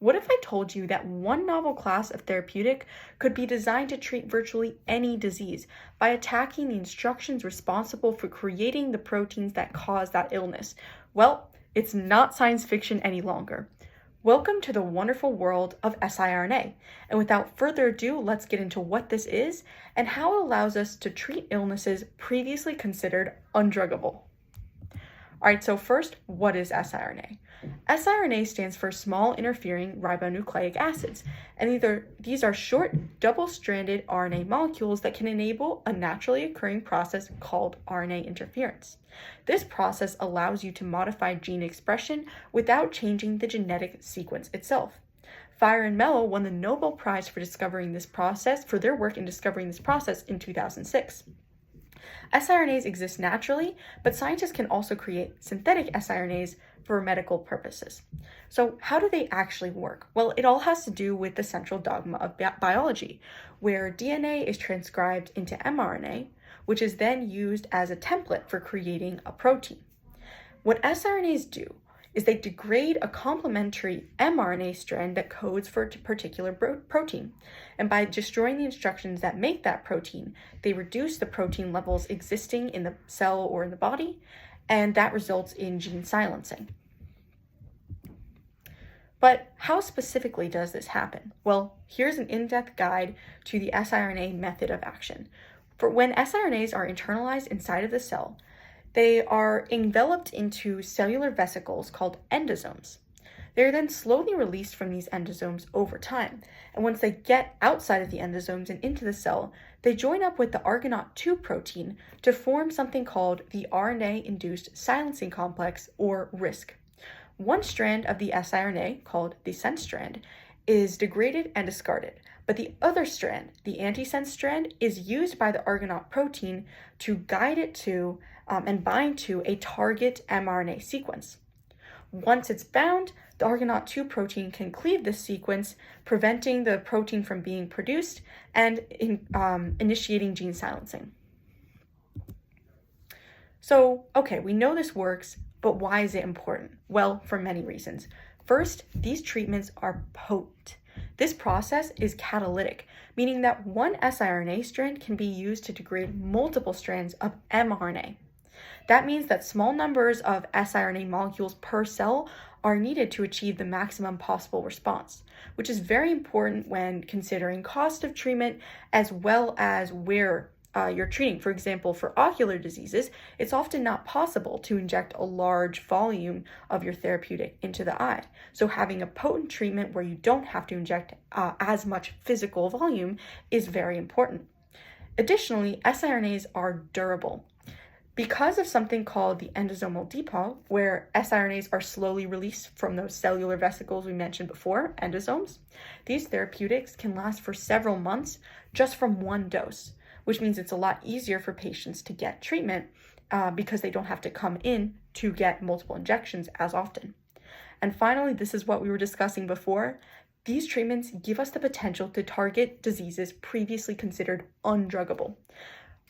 What if I told you that one novel class of therapeutic could be designed to treat virtually any disease by attacking the instructions responsible for creating the proteins that cause that illness? Well, it's not science fiction any longer. Welcome to the wonderful world of siRNA. And without further ado, let's get into what this is and how it allows us to treat illnesses previously considered undruggable. All right, so first, what is siRNA? siRNA stands for small interfering ribonucleic acids, and these are short, double-stranded RNA molecules that can enable a naturally occurring process called RNA interference. This process allows you to modify gene expression without changing the genetic sequence itself. Fire and Mello won the Nobel Prize for their work in discovering this process in 2006. siRNAs exist naturally, but scientists can also create synthetic siRNAs for medical purposes. So how do they actually work? Well, it all has to do with the central dogma of biology, where DNA is transcribed into mRNA, which is then used as a template for creating a protein. What siRNAs do is they degrade a complementary mRNA strand that codes for a particular protein. And by destroying the instructions that make that protein, they reduce the protein levels existing in the cell or in the body, and that results in gene silencing. But how specifically does this happen? Well, here's an in-depth guide to the siRNA method of action. For when siRNAs are internalized inside of the cell, they are enveloped into cellular vesicles called endosomes. They're then slowly released from these endosomes over time, and once they get outside of the endosomes and into the cell, they join up with the Argonaute 2 protein to form something called the RNA-induced silencing complex, or RISC. One strand of the siRNA, called the sense strand, is degraded and discarded, but the other strand, the antisense strand, is used by the Argonaute protein to guide it to and bind to a target mRNA sequence. Once it's bound, the Argonaute 2 protein can cleave this sequence, preventing the protein from being produced and initiating gene silencing. So, okay, we know this works, but why is it important? Well, for many reasons. First, these treatments are potent. This process is catalytic, meaning that one siRNA strand can be used to degrade multiple strands of mRNA. That means that small numbers of siRNA molecules per cell are needed to achieve the maximum possible response, which is very important when considering cost of treatment as well as where you're treating. For example, for ocular diseases, it's often not possible to inject a large volume of your therapeutic into the eye. So having a potent treatment where you don't have to inject as much physical volume is very important. Additionally, siRNAs are durable. Because of something called the endosomal depot, where siRNAs are slowly released from those cellular vesicles we mentioned before, endosomes, these therapeutics can last for several months just from one dose, which means it's a lot easier for patients to get treatment because they don't have to come in to get multiple injections as often. And finally, this is what we were discussing before. These treatments give us the potential to target diseases previously considered undruggable.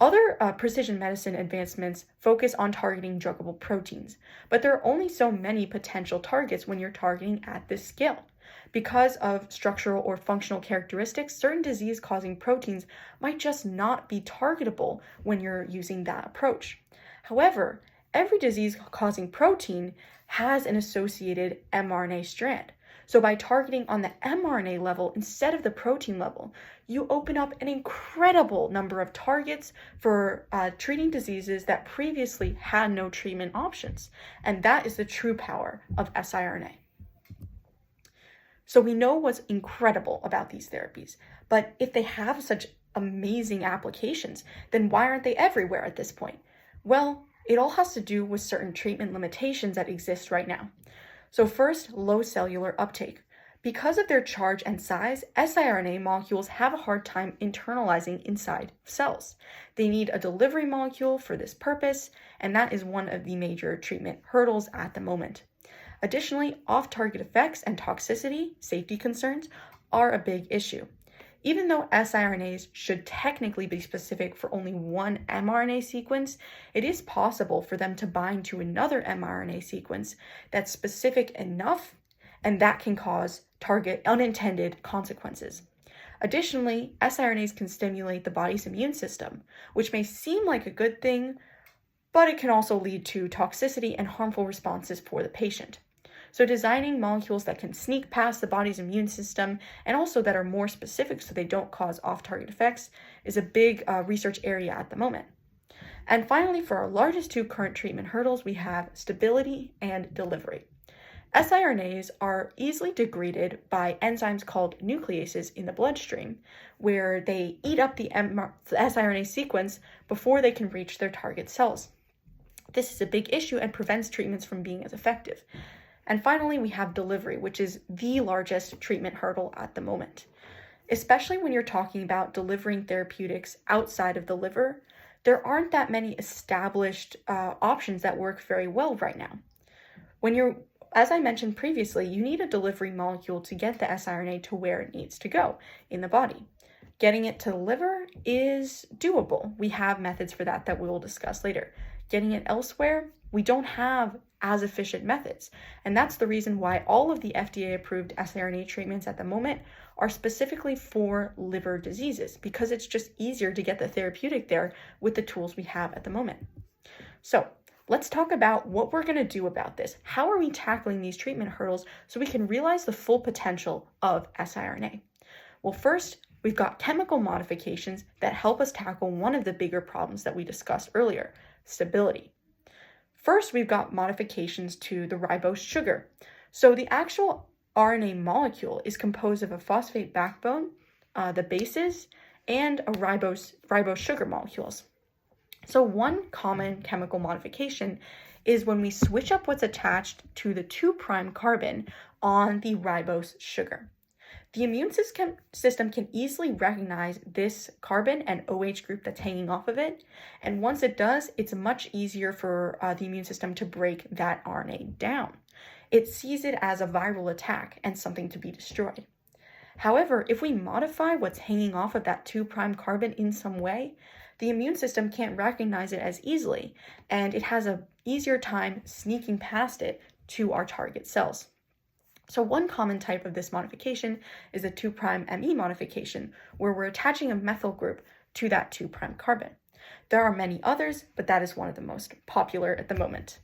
Other precision medicine advancements focus on targeting druggable proteins, but there are only so many potential targets when you're targeting at this scale. Because of structural or functional characteristics, certain disease-causing proteins might just not be targetable when you're using that approach. However, every disease-causing protein has an associated mRNA strand. So by targeting on the mRNA level instead of the protein level, you open up an incredible number of targets for treating diseases that previously had no treatment options. And that is the true power of siRNA. So we know what's incredible about these therapies, but if they have such amazing applications, then why aren't they everywhere at this point? Well, it all has to do with certain treatment limitations that exist right now. So first, low cellular uptake. Because of their charge and size, siRNA molecules have a hard time internalizing inside cells. They need a delivery molecule for this purpose, and that is one of the major treatment hurdles at the moment. Additionally, off-target effects and toxicity, safety concerns, are a big issue. Even though siRNAs should technically be specific for only one mRNA sequence, it is possible for them to bind to another mRNA sequence that's specific enough, and that can cause unintended consequences. Additionally, siRNAs can stimulate the body's immune system, which may seem like a good thing, but it can also lead to toxicity and harmful responses for the patient. So designing molecules that can sneak past the body's immune system and also that are more specific so they don't cause off-target effects is a big research area at the moment. And finally, for our largest two current treatment hurdles, we have stability and delivery. siRNAs are easily degraded by enzymes called nucleases in the bloodstream, where they eat up the siRNA sequence before they can reach their target cells. This is a big issue and prevents treatments from being as effective. And finally, we have delivery, which is the largest treatment hurdle at the moment. Especially when you're talking about delivering therapeutics outside of the liver, there aren't that many established options that work very well right now. As I mentioned previously, you need a delivery molecule to get the siRNA to where it needs to go in the body. Getting it to the liver is doable. We have methods for that we will discuss later. Getting it elsewhere, we don't have as efficient methods. And that's the reason why all of the FDA-approved siRNA treatments at the moment are specifically for liver diseases, because it's just easier to get the therapeutic there with the tools we have at the moment. So let's talk about what we're going to do about this. How are we tackling these treatment hurdles so we can realize the full potential of siRNA? Well, first, we've got chemical modifications that help us tackle one of the bigger problems that we discussed earlier, stability. First, we've got modifications to the ribose sugar. So the actual RNA molecule is composed of a phosphate backbone, the bases, and a ribose sugar molecules. So one common chemical modification is when we switch up what's attached to the 2' carbon on the ribose sugar. The immune system can easily recognize this carbon and OH group that's hanging off of it, and once it does, it's much easier for the immune system to break that RNA down. It sees it as a viral attack and something to be destroyed. However, if we modify what's hanging off of that 2' carbon in some way, the immune system can't recognize it as easily, and it has an easier time sneaking past it to our target cells. So one common type of this modification is the 2' ME modification, where we're attaching a methyl group to that 2' carbon. There are many others, but that is one of the most popular at the moment.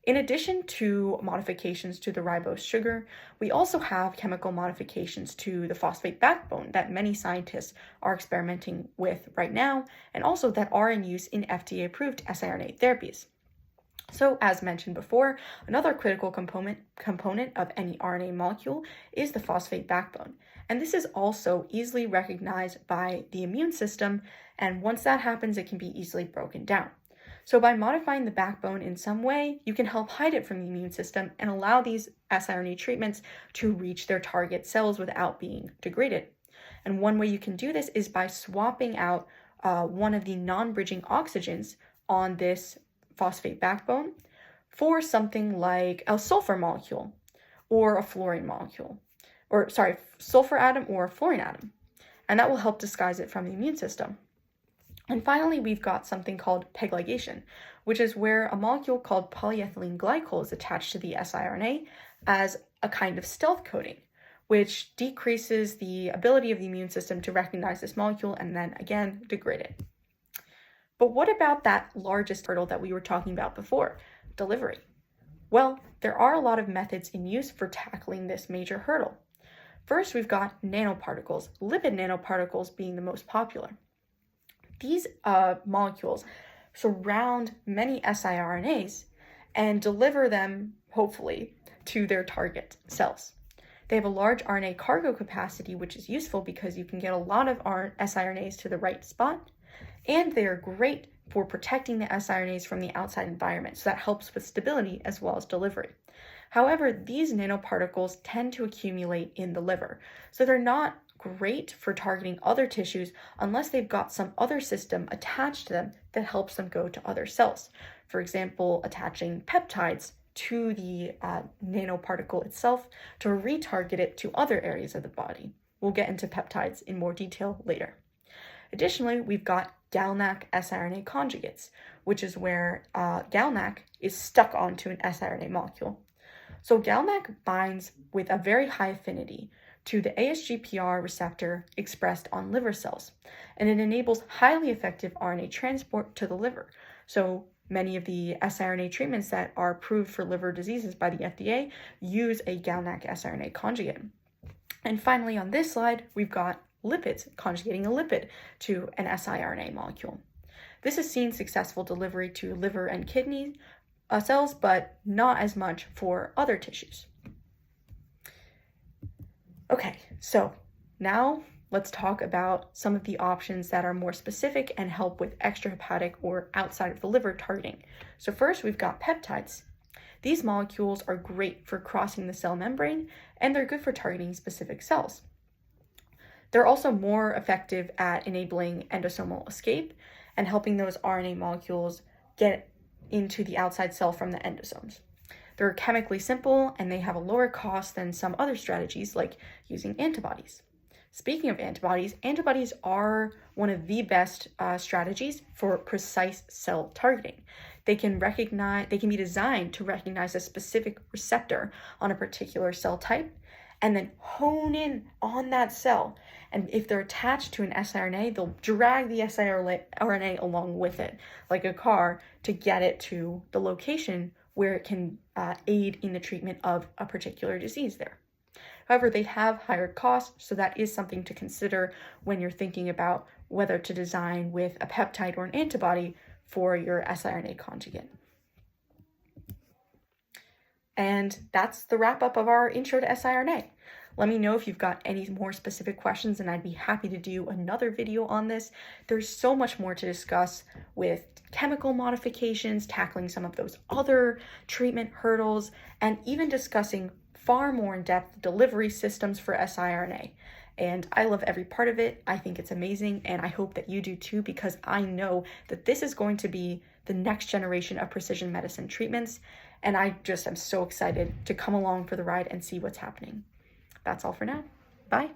In addition to modifications to the ribose sugar, we also have chemical modifications to the phosphate backbone that many scientists are experimenting with right now, and also that are in use in FDA-approved siRNA therapies. So, as mentioned before, another critical component of any RNA molecule is the phosphate backbone. And this is also easily recognized by the immune system, and once that happens, it can be easily broken down. So by modifying the backbone in some way, you can help hide it from the immune system and allow these siRNA treatments to reach their target cells without being degraded. And one way you can do this is by swapping out one of the non-bridging oxygens on this phosphate backbone for something like a sulfur molecule or a fluorine molecule, sulfur atom or a fluorine atom. And that will help disguise it from the immune system. And finally, we've got something called PEG ligation, which is where a molecule called polyethylene glycol is attached to the siRNA as a kind of stealth coating, which decreases the ability of the immune system to recognize this molecule and then again degrade it. But what about that largest hurdle that we were talking about before, delivery? Well, there are a lot of methods in use for tackling this major hurdle. First, we've got nanoparticles, lipid nanoparticles being the most popular. These molecules surround many siRNAs and deliver them, hopefully, to their target cells. They have a large RNA cargo capacity, which is useful because you can get a lot of siRNAs to the right spot, and they are great for protecting the siRNAs from the outside environment, so that helps with stability as well as delivery. However, these nanoparticles tend to accumulate in the liver, so they're not great for targeting other tissues unless they've got some other system attached to them that helps them go to other cells. For example, attaching peptides to the nanoparticle itself to retarget it to other areas of the body. We'll get into peptides in more detail later. Additionally, we've got GalNAc siRNA conjugates, which is where GalNAc is stuck onto an siRNA molecule. So GalNAc binds with a very high affinity to the ASGPR receptor expressed on liver cells, and it enables highly effective RNA transport to the liver. So many of the siRNA treatments that are approved for liver diseases by the FDA use a GalNAc siRNA conjugate. And finally, on this slide, we've got lipids, conjugating a lipid to an siRNA molecule. This has seen successful delivery to liver and kidney cells, but not as much for other tissues. Okay, so now let's talk about some of the options that are more specific and help with extrahepatic or outside of the liver targeting. So first, we've got peptides. These molecules are great for crossing the cell membrane, and they're good for targeting specific cells. They're also more effective at enabling endosomal escape and helping those RNA molecules get into the outside cell from the endosomes. They're chemically simple, and they have a lower cost than some other strategies like using antibodies. Speaking of antibodies, antibodies are one of the best strategies for precise cell targeting. They can be designed to recognize a specific receptor on a particular cell type and then hone in on that cell. And if they're attached to an siRNA, they'll drag the siRNA along with it, like a car, to get it to the location where it can aid in the treatment of a particular disease there. However, they have higher costs, so that is something to consider when you're thinking about whether to design with a peptide or an antibody for your siRNA conjugate. And that's the wrap up of our intro to siRNA. Let me know if you've got any more specific questions, and I'd be happy to do another video on this. There's so much more to discuss with chemical modifications, tackling some of those other treatment hurdles, and even discussing far more in-depth delivery systems for siRNA. And I love every part of it. I think it's amazing, and I hope that you do too, because I know that this is going to be the next generation of precision medicine treatments, and I just am so excited to come along for the ride and see what's happening. That's all for now. Bye.